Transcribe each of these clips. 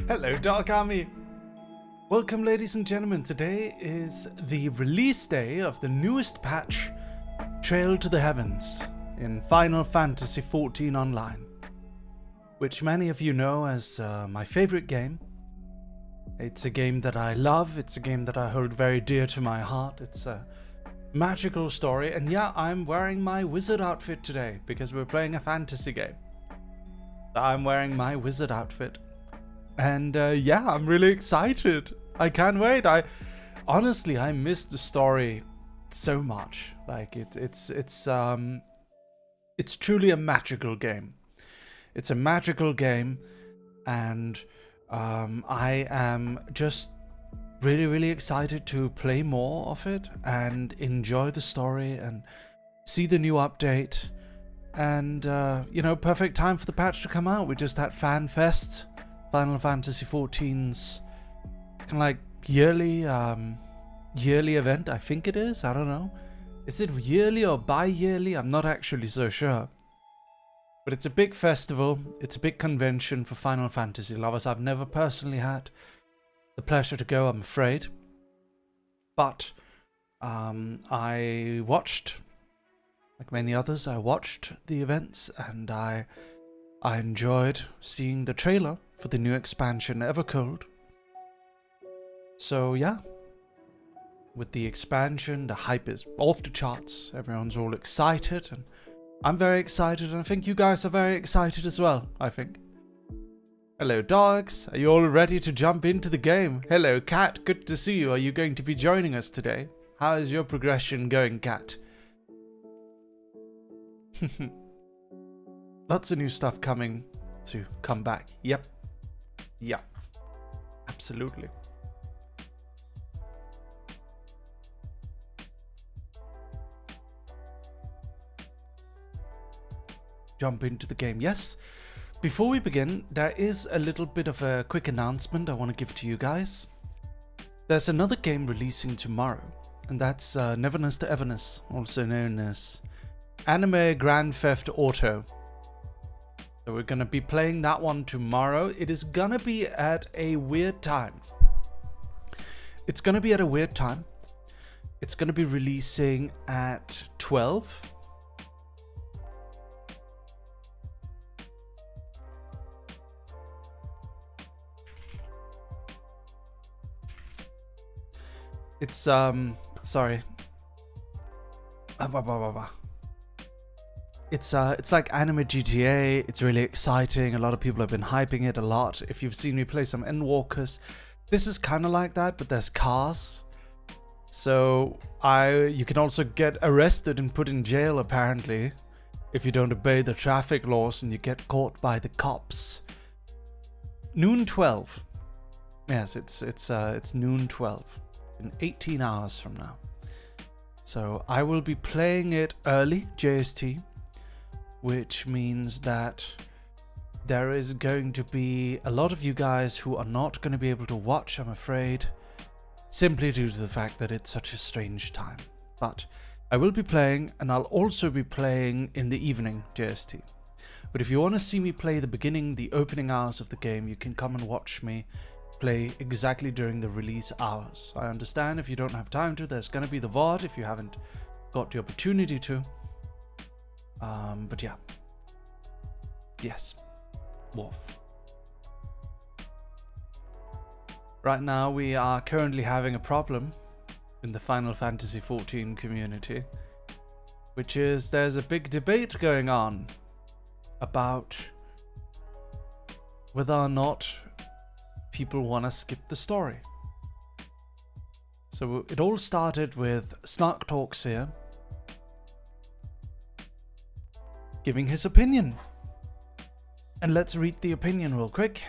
Hello, Dark Army. Welcome, ladies and gentlemen. Today is the release day of the newest patch, Trail to the Heavens, in Final Fantasy XIV Online, which many of you know as my favorite game. It's a game that I love. It's a game that I hold very dear to my heart. It's a magical story. And yeah, I'm wearing my wizard outfit today because we're playing a fantasy game. I'm wearing my wizard outfit. And yeah, I'm really excited. I can't wait. Honestly, I miss the story so much. Like it's truly a magical game. It's a magical game, and I am just really excited to play more of it and enjoy the story and see the new update. And you know, perfect time for the patch to come out. We just had Fan Fest, Final Fantasy XIV's kind of like yearly event. I think it is. I don't know. Is it yearly or bi-yearly? I'm not actually so sure. But it's a big festival. It's a big convention for Final Fantasy lovers. I've never personally had the pleasure to go, I'm afraid. But I watched, like many others, I watched the events, and I enjoyed seeing the trailer for the new expansion, Evercold. So yeah, with the expansion, the hype is off the charts. Everyone's all excited, and I'm very excited, and I think you guys are very excited as well, I think. Hello, dogs. Are you all ready to jump into the game? Hello, Cat. Good to see you. Are you going to be joining us today? How is your progression going, Cat? Lots of new stuff coming to come back. Yep. Absolutely. Jump into the game. Yes. Before we begin, there is a little bit of a quick announcement I want to give to you guys. There's another game releasing tomorrow, and that's Neverness to Everness, also known as Anime Grand Theft Auto. So we're going to be playing that one tomorrow. It is going to be at a weird time. It's going to be releasing at 12. It's sorry. It's like anime GTA. It's really exciting. A lot of people have been hyping it a lot. If you've seen me play some Endwalkers, this is kind of like that, but there's cars. So you can also get arrested and put in jail apparently if you don't obey the traffic laws and you get caught by the cops. Noon 12. Yes, it's noon 12. In 18 hours from now. So I will be playing it early, JST, which means that there is going to be a lot of you guys who are not going to be able to watch, I'm afraid, simply due to the fact that it's such a strange time. But I will be playing, and I'll also be playing in the evening, JST. But if you want to see me play the opening hours of the game, you can come and watch me play exactly during the release hours. I understand if you don't have time to, there's gonna be the VOD if you haven't got the opportunity to. But yeah. Yes. Wolf. Right now we are currently having a problem in the Final Fantasy XIV community, which is there's a big debate going on about whether or not people want to skip the story. So it all started with Snark Talks here giving his opinion. And let's read the opinion real quick.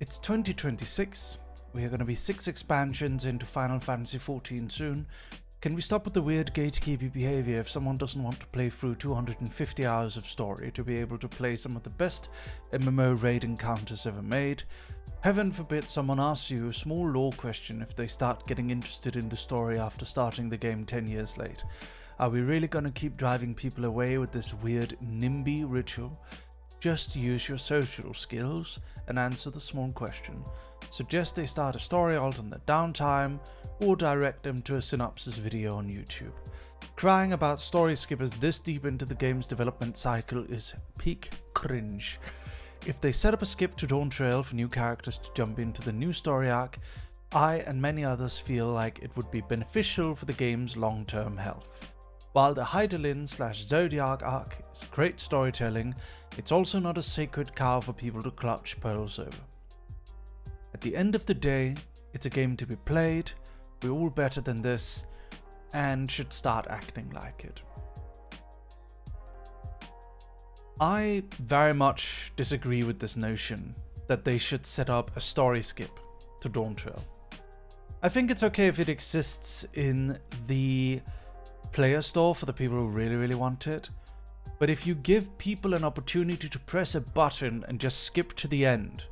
It's 2026. We are going to be 6 expansions into Final Fantasy XIV soon. Can we stop with the weird gatekeeping behavior if someone doesn't want to play through 250 hours of story to be able to play some of the best MMO raid encounters ever made? Heaven forbid someone asks you a small lore question if they start getting interested in the story after starting the game 10 years late. Are we really gonna keep driving people away with this weird NIMBY ritual? Just use your social skills and answer the small question. Suggest they start a story alt on their downtime, or direct them to a synopsis video on YouTube. Crying about story skippers this deep into the game's development cycle is peak cringe. If they set up a skip to Dawn Trail for new characters to jump into the new story arc, I and many others feel like it would be beneficial for the game's long-term health. While the Hydaelyn/Zodiac arc is great storytelling, it's also not a sacred cow for people to clutch pearls over. At the end of the day, it's a game to be played, we're all better than this, and should start acting like it. I very much disagree with this notion that they should set up a story skip to Dawn Trail. I think it's okay if it exists in the player store for the people who really want it, but if you give people an opportunity to press a button and just skip to the end,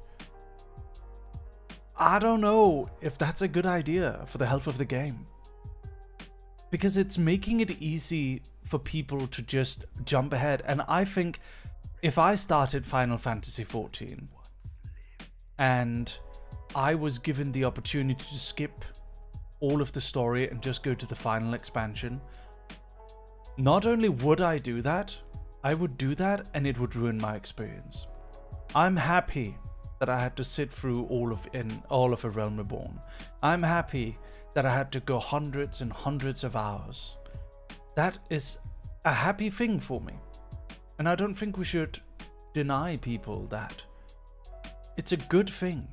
I don't know if that's a good idea for the health of the game. Because it's making it easy for people to just jump ahead. And I think if I started Final Fantasy XIV and I was given the opportunity to skip all of the story and just go to the final expansion, not only would I do that, I would do that and it would ruin my experience. I'm happy that I had to sit through all of A Realm Reborn. I'm happy that I had to go hundreds and hundreds of hours. That is a happy thing for me. And I don't think we should deny people that. It's a good thing.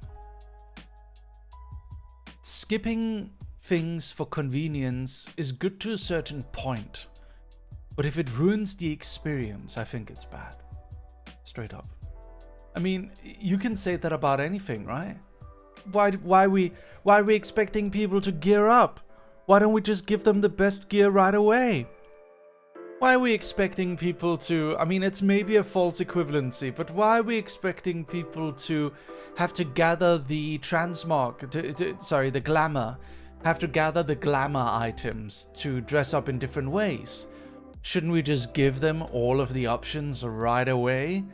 Skipping things for convenience is good to a certain point. But if it ruins the experience, I think it's bad. Straight up. I mean, you can say that about anything, right? Why are we expecting people to gear up? Why don't we just give them the best gear right away? Why are we expecting people to... I mean, it's maybe a false equivalency, but why are we expecting people to have to gather the the glamour, have to gather the glamour items to dress up in different ways? Shouldn't we just give them all of the options right away?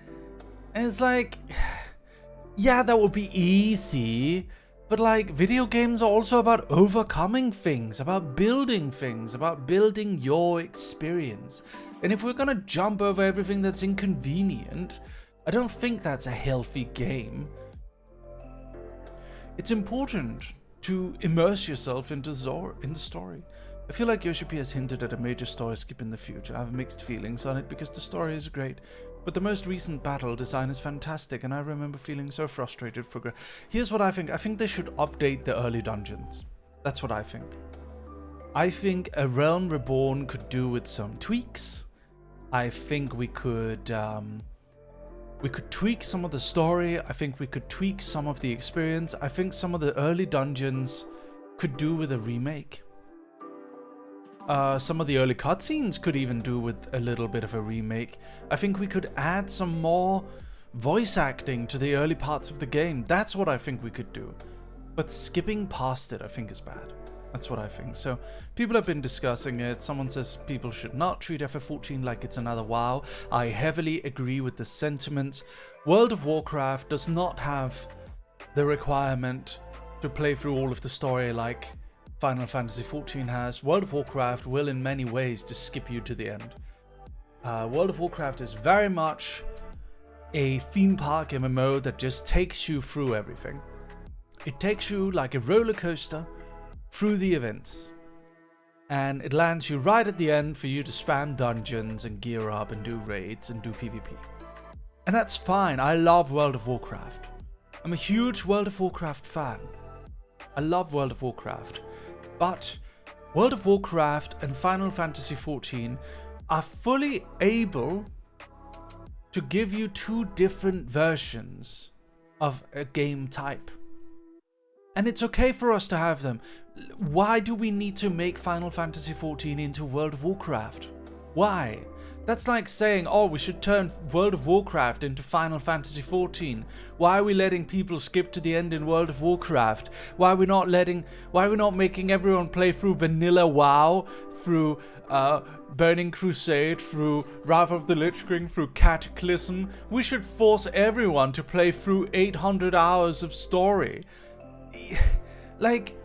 And it's like, yeah, that would be easy, but like, video games are also about overcoming things, about building things, about building your experience. And if we're gonna jump over everything that's inconvenient, I don't think that's a healthy game. It's important to immerse yourself into the story. I feel like Yoshi P has hinted at a major story skip in the future. I have mixed feelings on it because the story is great, but the most recent battle design is fantastic, and I remember feeling so frustrated. Here's what I think. I think they should update the early dungeons. That's what I think. I think A Realm Reborn could do with some tweaks. I think we could tweak some of the story. I think we could tweak some of the experience. I think some of the early dungeons could do with a remake. Some of the early cutscenes could even do with a little bit of a remake. I think we could add some more voice acting to the early parts of the game. That's what I think we could do. But skipping past it, I think, is bad. That's what I think. So, people have been discussing it. Someone says people should not treat FF14 like it's another WoW. I heavily agree with the sentiment. World of Warcraft does not have the requirement to play through all of the story like Final Fantasy XIV has. World of Warcraft will in many ways just skip you to the end. World of Warcraft is very much a theme park MMO that just takes you through everything. It takes you like a roller coaster through the events. And it lands you right at the end for you to spam dungeons and gear up and do raids and do PvP. And that's fine. I love World of Warcraft. I'm a huge World of Warcraft fan. I love World of Warcraft. But World of Warcraft and Final Fantasy XIV are fully able to give you two different versions of a game type. And it's okay for us to have them. Why do we need to make Final Fantasy XIV into World of Warcraft? Why? That's like saying, oh, we should turn World of Warcraft into Final Fantasy XIV. Why are we letting people skip to the end in World of Warcraft? Why are we not making everyone play through vanilla WoW through Burning Crusade, through Wrath of the Lich King, through Cataclysm. We should force everyone to play through 800 hours of story. Like,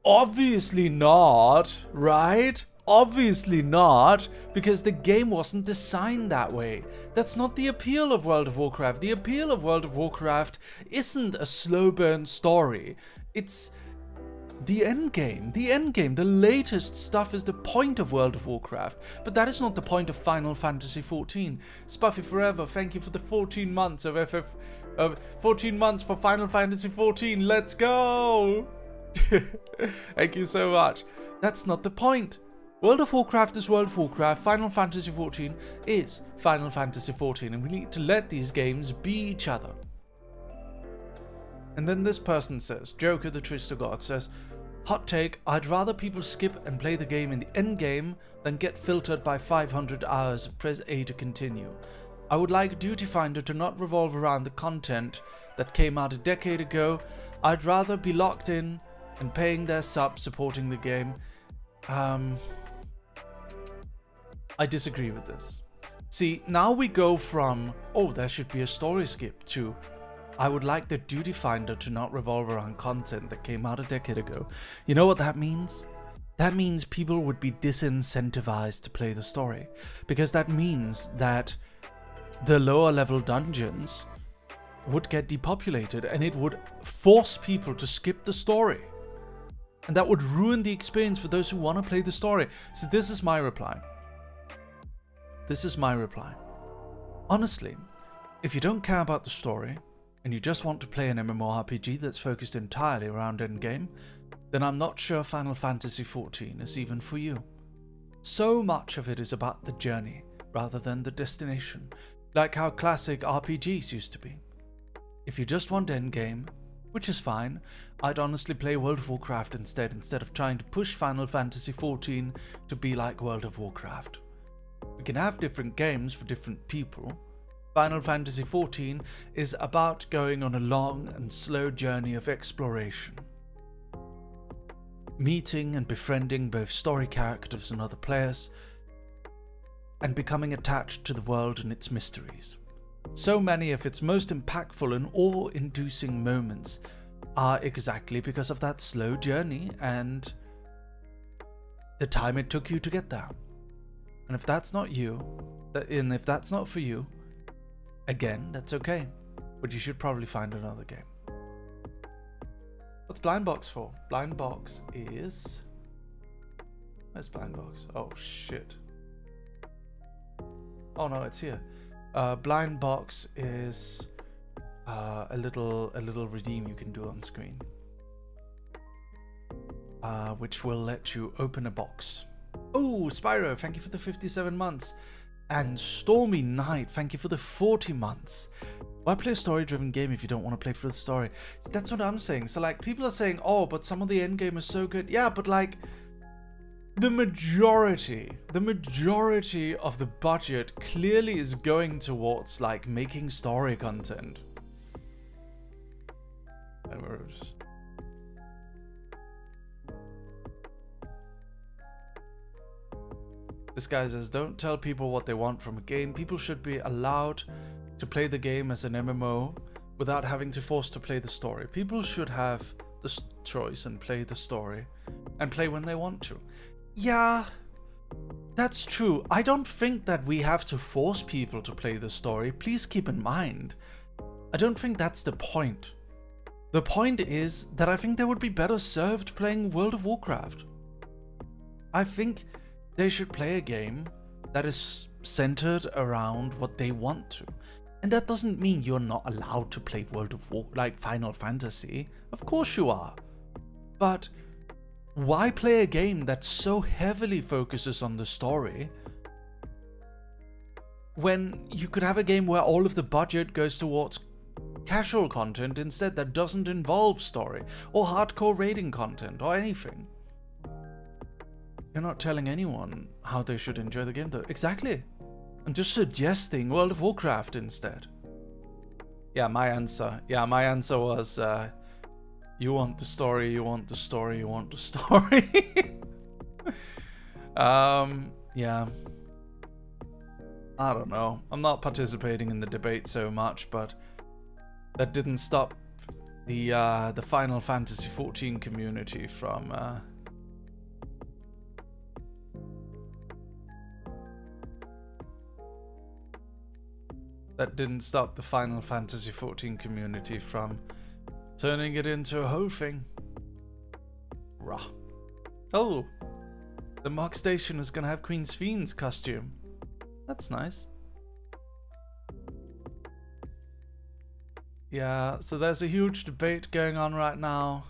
obviously not, right? Obviously not, because the game wasn't designed that way. That's not the appeal of World of Warcraft. The appeal of World of Warcraft isn't a slow burn story. It's the end game. The end game, the latest stuff is the point of World of Warcraft. But that is not the point of Final Fantasy XIV. Spuffy Forever, thank you for the 14 months of 14 months for Final Fantasy XIV. Let's go! Thank you so much. That's not the point. World of Warcraft is World of Warcraft. Final Fantasy XIV is Final Fantasy XIV, and we need to let these games be each other. And then this person says, Joker the Tristo God says, hot take, I'd rather people skip and play the game in the end game than get filtered by 500 hours of press A to continue. I would like Duty Finder to not revolve around the content that came out a decade ago. I'd rather be locked in and paying their sub supporting the game. I disagree with this. See, now we go from, oh, there should be a story skip, to, I would like the Duty Finder to not revolve around content that came out a decade ago. You know what that means? That means people would be disincentivized to play the story. Because that means that the lower level dungeons would get depopulated, and it would force people to skip the story. And that would ruin the experience for those who want to play the story. So this is my reply. This is my reply. Honestly, if you don't care about the story, and you just want to play an MMORPG that's focused entirely around endgame, then I'm not sure Final Fantasy XIV is even for you. So much of it is about the journey, rather than the destination, like how classic RPGs used to be. If you just want endgame, which is fine, I'd honestly play World of Warcraft instead of trying to push Final Fantasy XIV to be like World of Warcraft. We can have different games for different people. Final Fantasy XIV is about going on a long and slow journey of exploration. Meeting and befriending both story characters and other players, and becoming attached to the world and its mysteries. So many of its most impactful and awe-inducing moments are exactly because of that slow journey and the time it took you to get there. And if that's not you, and if that's not for you, again, that's okay. But you should probably find another game. What's Blind Box for? Blind Box is... Where's Blind Box? Oh, shit. Oh no, it's here. Blind Box is a little redeem you can do on screen, which will let you open a box. Oh, Spyro, thank you for the 57 months. And Stormy Knight, thank you for the 40 months. Why play a story-driven game if you don't want to play through the story? That's what I'm saying. So, like, people are saying, oh, but some of the endgame is so good. Yeah, but, like, the majority of the budget clearly is going towards, like, making story content. This guy says, don't tell people what they want from a game. People should be allowed to play the game as an MMO without having to force to play the story. People should have the choice and play the story and play when they want to. Yeah, that's true. I don't think that we have to force people to play the story. Please keep in mind, I don't think that's the point. The point is that I think they would be better served playing World of Warcraft. I think they should play a game that is centered around what they want to. And that doesn't mean you're not allowed to play World of War, like Final Fantasy. Of course you are. But why play a game that so heavily focuses on the story when you could have a game where all of the budget goes towards casual content instead that doesn't involve story or hardcore raiding content or anything? You're not telling anyone how they should enjoy the game though. Exactly. I'm just suggesting World of Warcraft instead. Yeah, my answer was you want the story, you want the story, you want the story. yeah. I don't know. I'm not participating in the debate so much, but that didn't stop the Final Fantasy XIV community from turning it into a whole thing. Rah. Oh, the mock station is gonna have Queen Sphne's costume. That's nice. Yeah, so there's a huge debate going on right now.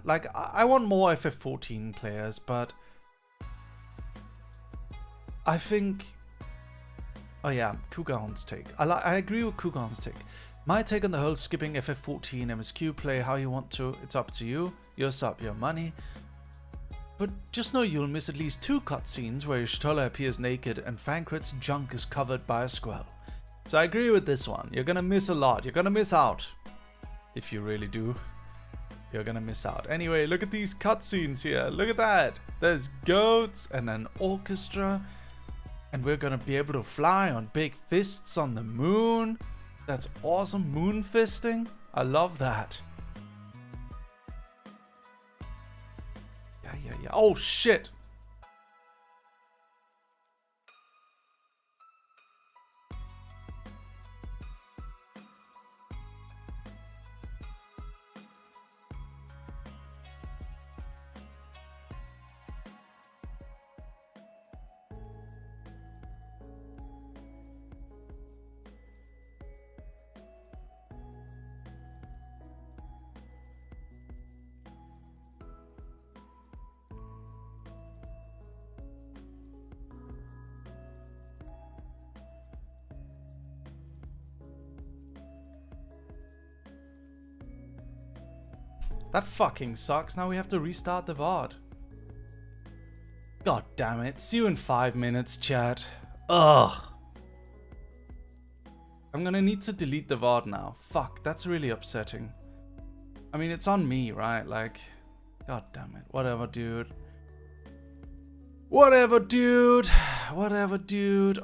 Like, I want more FF14 players, but I think... Oh yeah, Kugan's take. I agree with Kugan's take. My take on the whole skipping FF14 MSQ play how you want to, it's up to you. Your sub, your money. But just know you'll miss at least 2 cutscenes where Y'shtola appears naked and Thancred's junk is covered by a squirrel. So I agree with this one. You're gonna miss a lot. You're gonna miss out. If you really do. You're gonna miss out. Anyway, look at these cutscenes here. Look at that. There's goats and an orchestra. And we're gonna be able to fly on big fists on the moon. That's awesome. Moon fisting. I love that. Yeah. Oh, shit. That fucking sucks. Now we have to restart the VOD. God damn it. See you in 5 minutes, chat. Ugh. I'm gonna need to delete the VOD now. Fuck, that's really upsetting. I mean, it's on me, right? Like, god damn it. Whatever, dude. Whatever, dude.